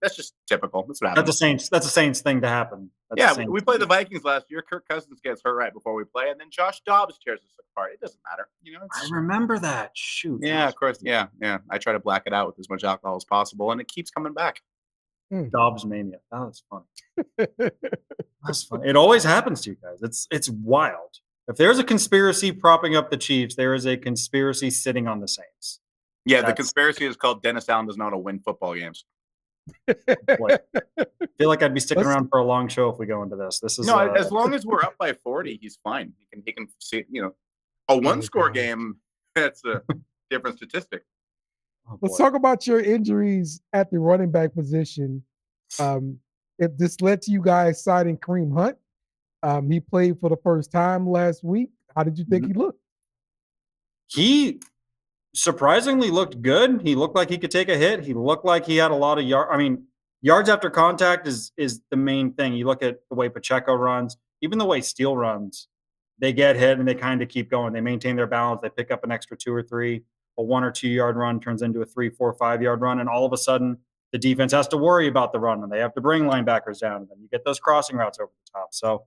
typical. That's what happens. That's the Saints thing to happen. We played the Vikings last year. Kirk Cousins gets hurt right before we play, and then Josh Dobbs tears us apart. It doesn't matter. I remember that. Shoot. Yeah, of course. Yeah. I try to black it out with as much alcohol as possible, and it keeps coming back. Dobbs mania. That was funny. That's funny. It always happens to you guys. It's wild. If there's a conspiracy propping up the Chiefs, there is a conspiracy sitting on the Saints. Yeah, the conspiracy is called Dennis Allen does not know how to win football games. I feel like I'd be sticking around for a long show if we go into this. This is as long as we're up by 40, he's fine. He can see a one-score game. That's a different statistic. Let's talk about your injuries at the running back position. If this led to you guys signing Kareem Hunt, he played for the first time last week. How did you think he looked? He surprisingly looked good. He looked like he could take a hit. He looked like he had a lot of yards. I mean, yards after contact is the main thing. You look at the way Pacheco runs, even the way Steele runs, they get hit and they kind of keep going. They maintain their balance. They pick up an extra 2 or 3. A 1 or 2 yard run turns into a 3, 4, 5 yard run. And all of a sudden, the defense has to worry about the run and they have to bring linebackers down. And then you get those crossing routes over the top. So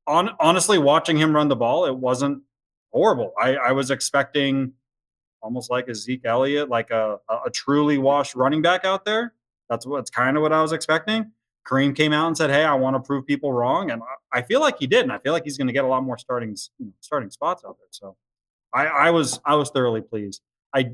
honestly, watching him run the ball, it wasn't horrible. I was expecting almost like a Zeke Elliott, like a truly washed running back out there. That's kind of what I was expecting. Kareem came out and said, "Hey, I want to prove people wrong," and I feel like he did, and I feel like he's going to get a lot more starting spots out there. So I was thoroughly pleased. I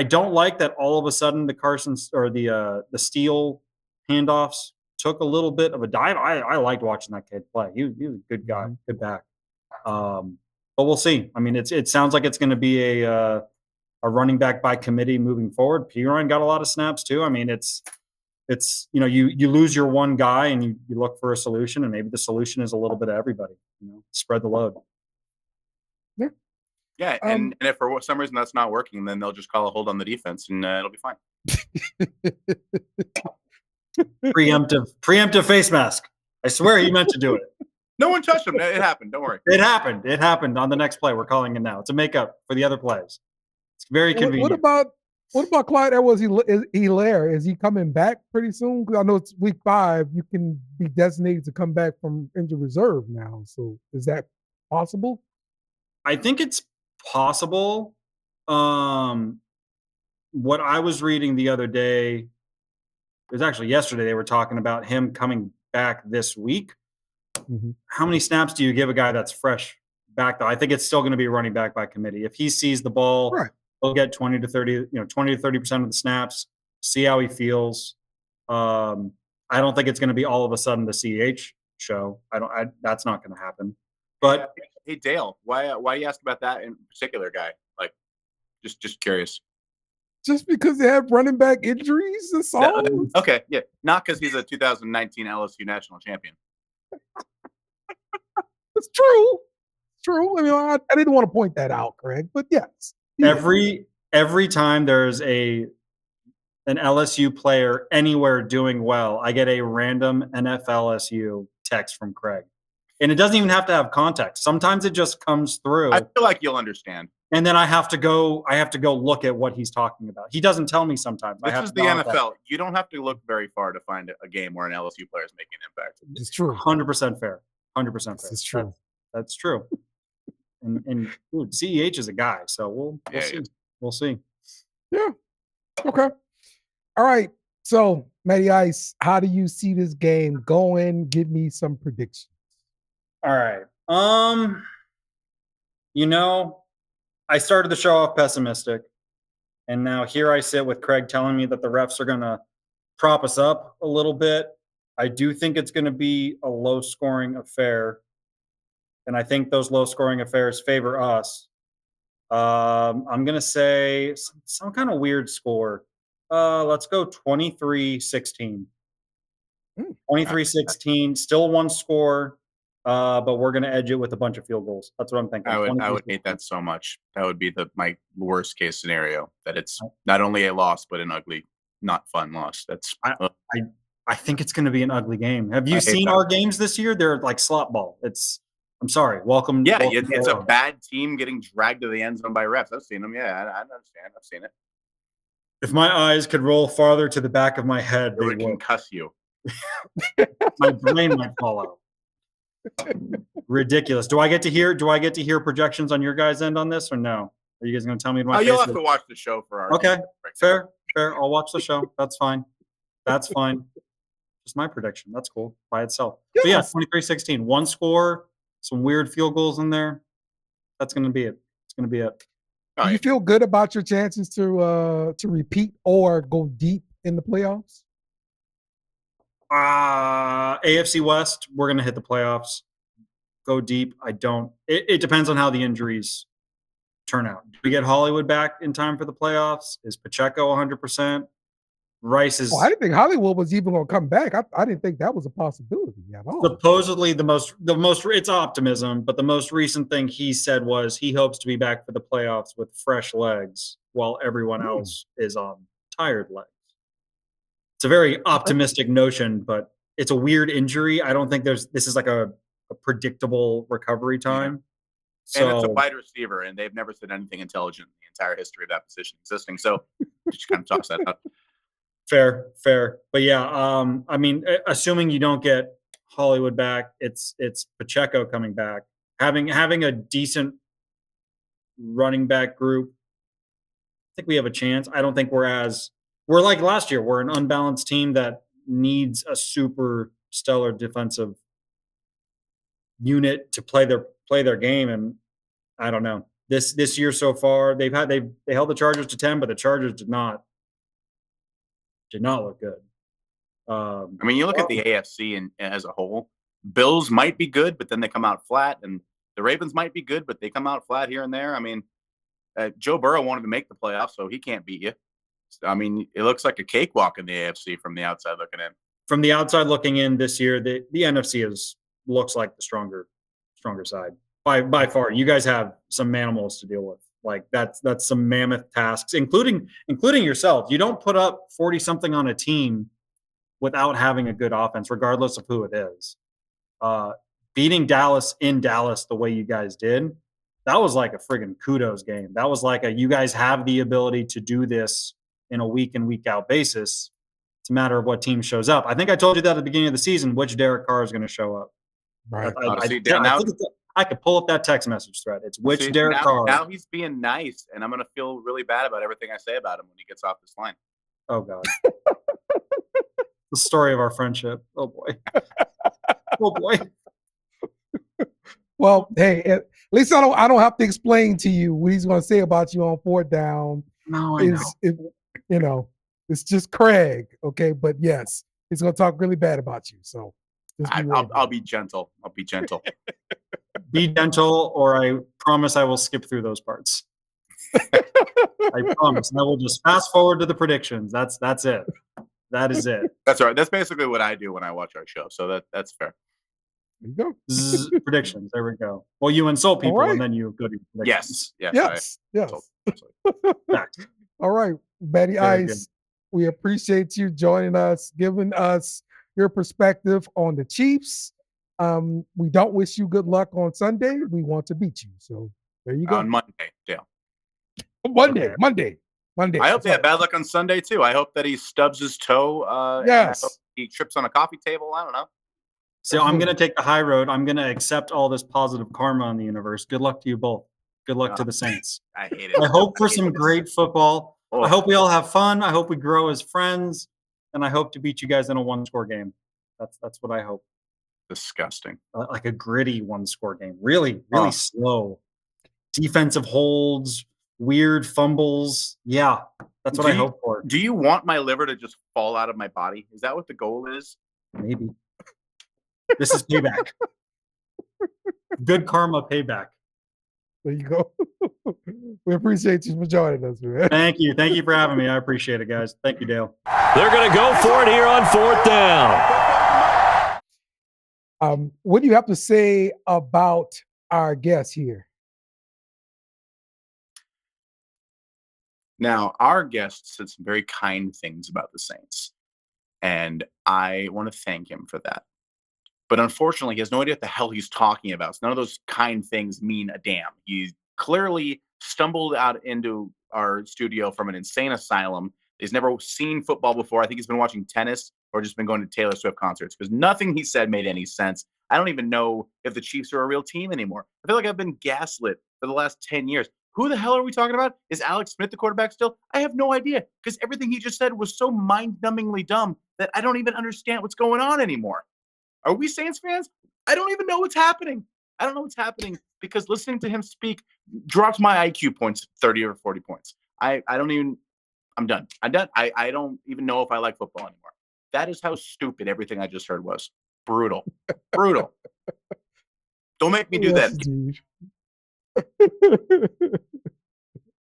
don't like that all of a sudden the Carson's or the Steele handoffs took a little bit of a dive. I liked watching that kid play. He was a good guy, good back. But we'll see. I mean, it sounds like it's going to be a running back by committee moving forward. Perine got a lot of snaps too. I mean, it's you lose your one guy and you look for a solution, and maybe the solution is a little bit of everybody. Spread the load. Yeah, and if for some reason that's not working, then they'll just call a hold on the defense, and it'll be fine. Preemptive face mask. I swear he meant to do it. No one touched him. It happened. Don't worry. It happened. It happened on the next play. We're calling it now. It's a makeup for the other plays. It's very convenient. What about Clyde Edwards-Helaire? Is he coming back pretty soon? Because I know it's week 5. You can be designated to come back from injured reserve now. So is that possible? I think it's possible. What I was reading the other day, it was actually yesterday, they were talking about him coming back this week. Mm-hmm. How many snaps do you give a guy that's fresh back, though? I think it's still going to be running back by committee. If he sees the ball, right, he'll get 20 to 30% of the snaps, see how he feels. I don't think it's going to be all of a sudden the CH show. That's not going to happen. But hey, Dale, why you ask about that in particular guy? Like, just curious. Just because they have running back injuries, that's all. Okay, yeah, not because he's a 2019 LSU national champion. It's true. It's true. I mean, I didn't want to point that out, Craig, but yes. Every time there's an LSU player anywhere doing well, I get a random NFLSU text from Craig. And it doesn't even have to have context. Sometimes it just comes through. I feel like you'll understand. And then I have to go look at what he's talking about. He doesn't tell me sometimes. This is the NFL. You don't have to look very far to find a game where an LSU player is making an impact. It's true. 100% fair. 100% fair. It's true. That's true. And dude, CEH is a guy, so we'll see. We'll see. Yeah. Okay. All right. So, Matty Ice, how do you see this game going? Give me some predictions. All right. I started the show off pessimistic, and now here I sit with Craig telling me that the refs are going to prop us up a little bit. I do think it's going to be a low-scoring affair, and I think those low-scoring affairs favor us. I'm going to say some kind of weird score. Let's go 23-16. 23-16, still one score. But we're going to edge it with a bunch of field goals. That's what I'm thinking. I would hate that so much. That would be my worst case scenario. That it's not only a loss, but an ugly, not fun loss. That's I think it's going to be an ugly game. Have you seen our games this year? They're like slop ball. I'm sorry. Welcome. Yeah, it's a bad team getting dragged to the end zone by refs. I've seen them. Yeah, I understand. I've seen it. If my eyes could roll farther to the back of my head, they would concuss you. My brain might fall out. Ridiculous. Do I get to hear projections on your guys' end on this, or no? Are you guys going to tell me? You'll have to watch the show for our. Okay, fair. I'll watch the show. That's fine. Just my prediction. That's cool by itself. Yes. But yeah, 23-16. One score, some weird field goals in there. That's going to be it. It's going to be it. Do you feel good about your chances to repeat or go deep in the playoffs? AFC West, we're going to hit the playoffs. Go deep. I don't. It depends on how the injuries turn out. Do we get Hollywood back in time for the playoffs? Is Pacheco 100%? Rice is. I didn't think Hollywood was even going to come back. I didn't think that was a possibility at all. Supposedly the most. It's optimism, but the most recent thing he said was he hopes to be back for the playoffs with fresh legs, while everyone else is on tired legs. It's a very optimistic notion, but it's a weird injury. I don't think this is like a predictable recovery time. Yeah. And it's a wide receiver, and they've never said anything intelligent in the entire history of that position existing. So just kind of toss that out. Fair. But yeah, I mean, assuming you don't get Hollywood back. It's Pacheco coming back. Having a decent running back group, I think we have a chance. I don't think we're like last year. We're an unbalanced team that needs a super stellar defensive unit to play their game. And I don't know. This year so far, they held the Chargers to 10, but the Chargers did not look good. I mean, you look at the AFC and as a whole, Bills might be good, but then they come out flat, and the Ravens might be good, but they come out flat here and there. I mean, Joe Burrow wanted to make the playoffs, so he can't beat you. I mean, it looks like a cakewalk in the AFC from the outside looking in. From the outside looking in this year, the NFC looks like the stronger side by far. You guys have some animals to deal with. Like that's some mammoth tasks, including yourself. You don't put up 40 something on a team without having a good offense, regardless of who it is. Beating Dallas in Dallas the way you guys did, that was like a friggin' kudos game. That was like you guys have the ability to do this in a week in, week out basis. It's a matter of what team shows up. I think I told you that at the beginning of the season, which Derek Carr is going to show up. Right. I could pull up that text message thread. It's which Derek Carr. Now he's being nice, and I'm going to feel really bad about everything I say about him when he gets off this line. Oh, God. The story of our friendship. Oh, boy. Oh, boy. Well, hey, at least I don't have to explain to you what he's going to say about you on fourth down. No, I know. It's just Craig, okay? But yes, he's going to talk really bad about you. So I'll be gentle. I'll be gentle. Be gentle, or I promise I will skip through those parts. I promise. I will just fast forward to the predictions. That's it. That is it. That's all right. That's basically what I do when I watch our show. So that's fair. There you go. Predictions. There we go. Well, you insult people and then you go to predictions. Yes. All right, Betty Very Ice, we appreciate you joining us, giving us your perspective on the Chiefs. We don't wish you good luck on Sunday. We want to beat you. So there you go. On Monday, Dale. Monday. I hope they have bad luck on Sunday too. I hope that he stubs his toe. Yes. And I hope he trips on a coffee table. I don't know. So I'm going to take the high road. I'm going to accept all this positive karma in the universe. Good luck to you both. Good luck to the Saints. I hate it. I hope for some great football. Oh. I hope we all have fun. I hope we grow as friends, and I hope to beat you guys in a one-score game. That's what I hope. Disgusting. Like a gritty one-score game. Really slow. Defensive holds, weird fumbles. Yeah, that's what I hope for. Do you want my liver to just fall out of my body? Is that what the goal is? Maybe. This is payback. Good karma payback. There you go. We appreciate you for joining us, man. Thank you. Thank you for having me. I appreciate it, guys. Thank you, Dale. They're going to go for it here on fourth down. What do you have to say about our guest here? Now, our guest said some very kind things about the Saints, and I want to thank him for that. But unfortunately, he has no idea what the hell he's talking about. So none of those kind things mean a damn. He clearly stumbled out into our studio from an insane asylum. He's never seen football before. I think he's been watching tennis or just been going to Taylor Swift concerts because nothing he said made any sense. I don't even know if the Chiefs are a real team anymore. I feel like I've been gaslit for the last 10 years. Who the hell are we talking about? Is Alex Smith the quarterback still? I have no idea because everything he just said was so mind-numbingly dumb that I don't even understand what's going on anymore. Are we Saints fans? I don't even know what's happening. I don't know what's happening because listening to him speak dropped my IQ points 30 or 40 points. I'm done. I'm done. I don't even know if I like football anymore. That is how stupid everything I just heard was. Brutal. Brutal. Don't make me do that.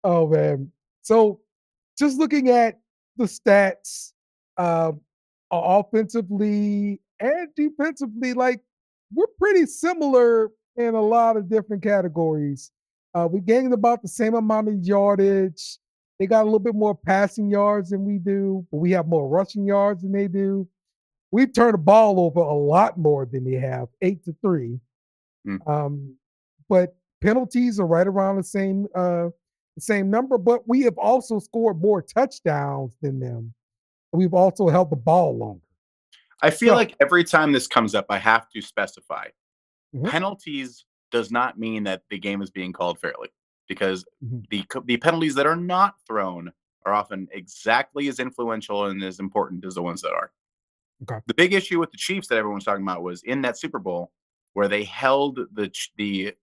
Oh, man. So just looking at the stats, offensively and defensively, like we're pretty similar in a lot of different categories. We gained about the same amount of yardage. They got a little bit more passing yards than we do, but we have more rushing yards than they do. We've turned the ball over a lot more than they have, 8-3. But penalties are right around the same number, but we have also scored more touchdowns than them. We've also held the ball longer. I feel So- like every time this comes up, I have to specify Mhm. penalties does not mean that the game is being called fairly, because Mhm. the penalties that are not thrown are often exactly as influential and as important as the ones that are. Okay. The big issue with the Chiefs that everyone's talking about was in that Super Bowl where they held the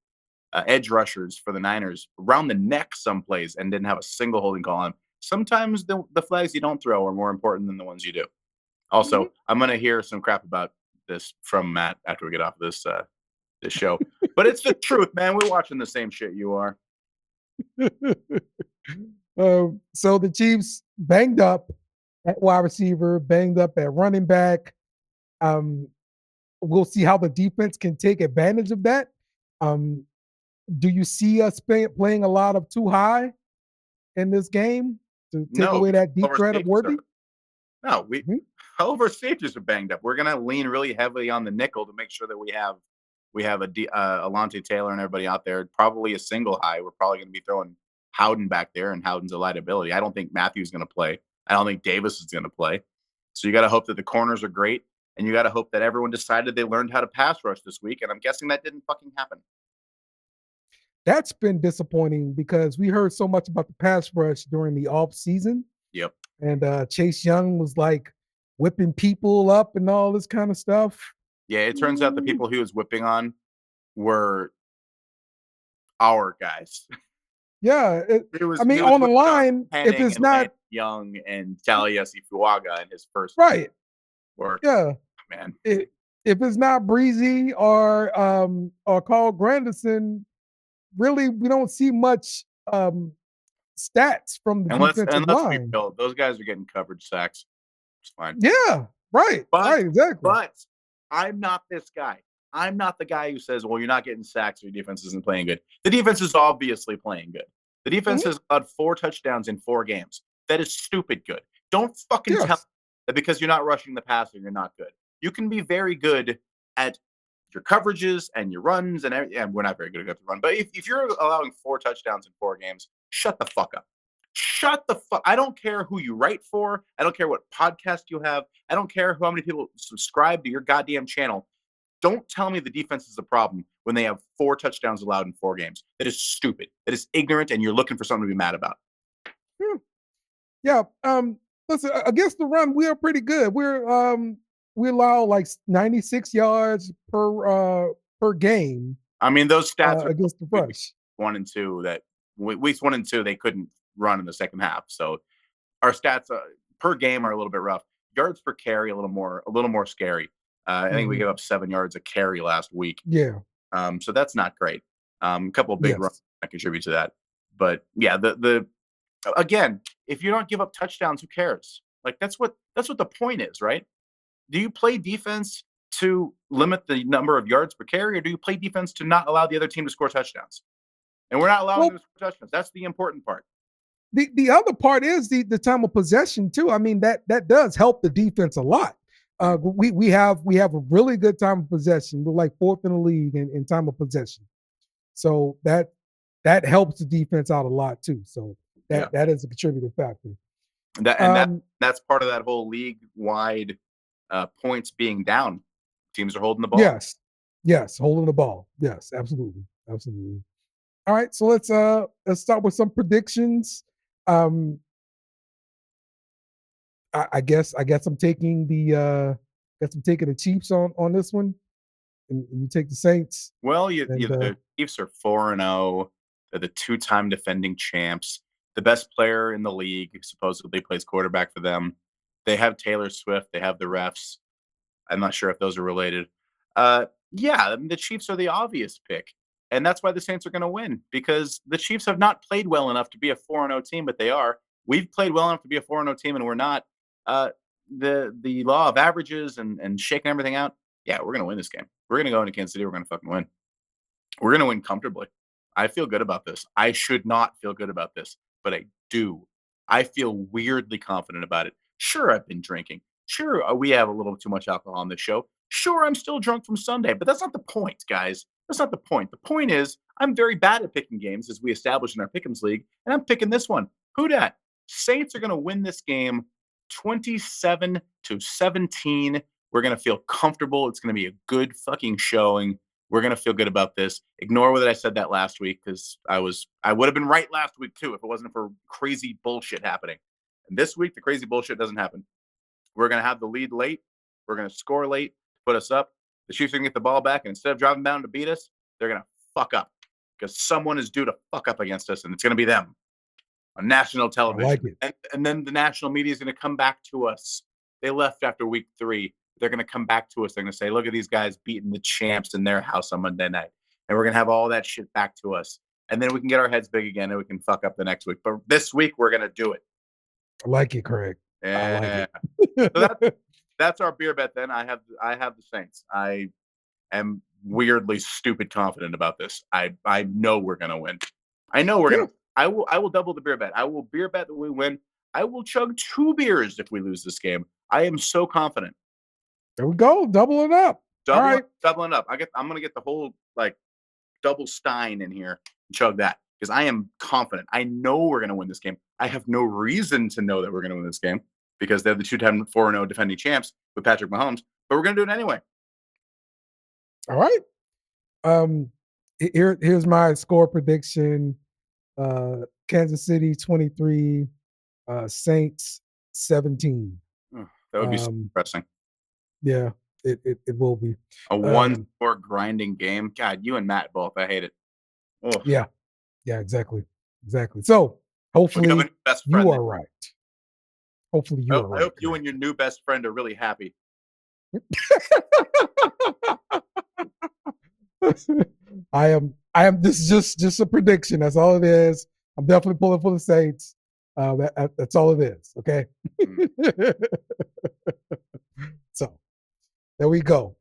edge rushers for the Niners around the neck some plays and didn't have a single holding call on them. Sometimes the flags you don't throw are more important than the ones you do. Also, I'm going to hear some crap about this from Matt after we get off this show. But it's the truth, man. We're watching the same shit you are. So the Chiefs banged up at wide receiver, banged up at running back. We'll see how the defense can take advantage of that. Do you see us playing a lot of too high in this game to take No, away because that deep all of our threat of safeties Worthy? No, Mhm. all of our safeties are banged up. We're gonna lean really heavily on the nickel to make sure that we have Alontae Taylor and everybody out there. Probably a single high. We're probably gonna be throwing Howden back there, and Howden's a liability. I don't think Matthew's gonna play. I don't think Davis is gonna play. So you got to hope that the corners are great, and you got to hope that everyone decided they learned how to pass rush this week. And I'm guessing that didn't fucking happen. That's been disappointing because we heard so much about the pass rush during the off season, Yep. and Chase Young was like whipping people up and all this kind of stuff. Yeah, it turns out the people he was whipping on were our guys. Yeah, He was I mean, he was on the whipping on line, if Penning it's and not Lance Young and Taliesin Fuaga in his first right, work. yeah, Man, if it's not Breezy or Carl Granderson, really we don't see much stats from the defensive and let's be line. real, those guys are getting coverage sacks. It's fine. Yeah, right, But exactly. but I'm not this guy. I'm not the guy who says, "Well, you're not getting sacks, or your defense isn't playing good." The defense is obviously playing good. The defense has allowed 4 touchdowns in 4 games. That is stupid good. Don't fucking tell Yes. me that because you're not rushing the passer, you're not good. You can be very good at your coverages and your runs and everything. And we're not very good at the run. But if you're allowing 4 touchdowns in 4 games, shut the fuck up. Shut the fuck. I don't care who you write for. I don't care what podcast you have. I don't care how many people subscribe to your goddamn channel. Don't tell me the defense is the problem when they have 4 touchdowns allowed in 4 games. That is stupid. That is ignorant, and you're looking for something to be mad about. Yeah. Listen, against the run, we are pretty good. We allow like 96 yards per game I mean, those stats are against the rush. 1 and 2 that weeks 1 and 2 they couldn't run in the second half. So our stats per game are a little bit rough. Yards per carry a little more scary. I think we gave up 7 yards a carry last week. Yeah. So that's not great. A couple of big runs that contribute to that. But yeah, the again, if you don't give up touchdowns, who cares? Like that's what the point is, right? Do you play defense to limit the number of yards per carry, or do you play defense to not allow the other team to score touchdowns? And we're not allowing them to score touchdowns. That's the important part. The other part is the time of possession too. I mean that does help the defense a lot. We have a really good time of possession. We're like 4th in the league in time of possession, so that helps the defense out a lot too. So that is a contributing factor. That's part of that whole league wide points being down. Teams are holding the ball. Yes, holding the ball. Yes, absolutely. All right, so let's start with some predictions. I guess I'm taking the Chiefs on this one, and you take the Saints. Well, the Chiefs are 4-0. They're the 2-time defending champs. The best player in the league supposedly plays quarterback for them. They have Taylor Swift. They have the refs. I'm not sure if those are related. Yeah, I mean, the Chiefs are the obvious pick. And that's why the Saints are going to win, because the Chiefs have not played well enough to be a 4-0 team, but they are. We've played well enough to be a 4-0 team, and we're not. The law of averages and shaking everything out, yeah, we're going to win this game. We're going to go into Kansas City. We're going to fucking win. We're going to win comfortably. I feel good about this. I should not feel good about this, but I do. I feel weirdly confident about it. Sure, I've been drinking. Sure, we have a little too much alcohol on this show. Sure, I'm still drunk from Sunday, but that's not the point, guys. That's not the point. The point is, I'm very bad at picking games, as we established in our Pick'ems League, and I'm picking this one. Who dat? Saints are going to win this game 27-17. We're going to feel comfortable. It's going to be a good fucking showing. We're going to feel good about this. Ignore whether I said that last week, because I would have been right last week too if it wasn't for crazy bullshit happening. And this week, the crazy bullshit doesn't happen. We're going to have the lead late. We're going to score late, put us up. The Chiefs are going to get the ball back, and instead of driving down to beat us, they're going to fuck up, because someone is due to fuck up against us, and it's going to be them on national television. I like it. And then the national media is going to come back to us. They left after week 3. They're going to come back to us. They're going to say, look at these guys beating the champs in their house on Monday night. And we're going to have all that shit back to us. And then we can get our heads big again, and we can fuck up the next week. But this week, we're going to do it. I like it, Craig. Yeah. I like it. So that's our beer bet then. I have the Saints. I am weirdly stupid confident about this. I know we're going to win. I know we're going to. I will double the beer bet. I will beer bet that we win. I will chug 2 beers if we lose this game. I am so confident. There we go. Double it up. All right. Doubling up. I'm gonna get the whole like double Stein in here and chug that, because I am confident. I know we're gonna win this game. I have no reason to know that we're gonna win this game, because they're the 2-time 4-0 defending champs with Patrick Mahomes. But we're gonna do it anyway. All right. Here's my score prediction. Kansas City 23, Saints 17. That would be so depressing. Yeah, it will be a 1-score grinding game. God, you and Matt both. I hate it. Ugh. Yeah, exactly. So hopefully you are right. Hopefully you are right. I hope you and your new best friend are really happy. I am. This is just a prediction. That's all it is. I'm definitely pulling for the Saints. That's all it is. Okay. So there we go.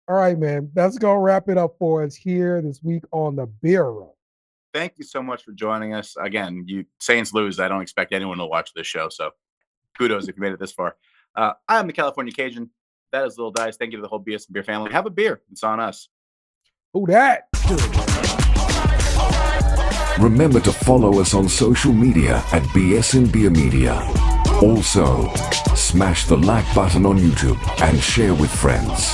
All right, man. That's gonna wrap it up for us here this week on the Beer Run. Thank you so much for joining us. Again, you Saints lose. I don't expect anyone to watch this show. So kudos if you made it this far. I'm the California Cajun. That is Little Dice. Thank you to the whole BS and Beer family. Have a beer. It's on us. Who that? Remember to follow us on social media at BS and Beer Media. Also, smash the like button on YouTube and share with friends.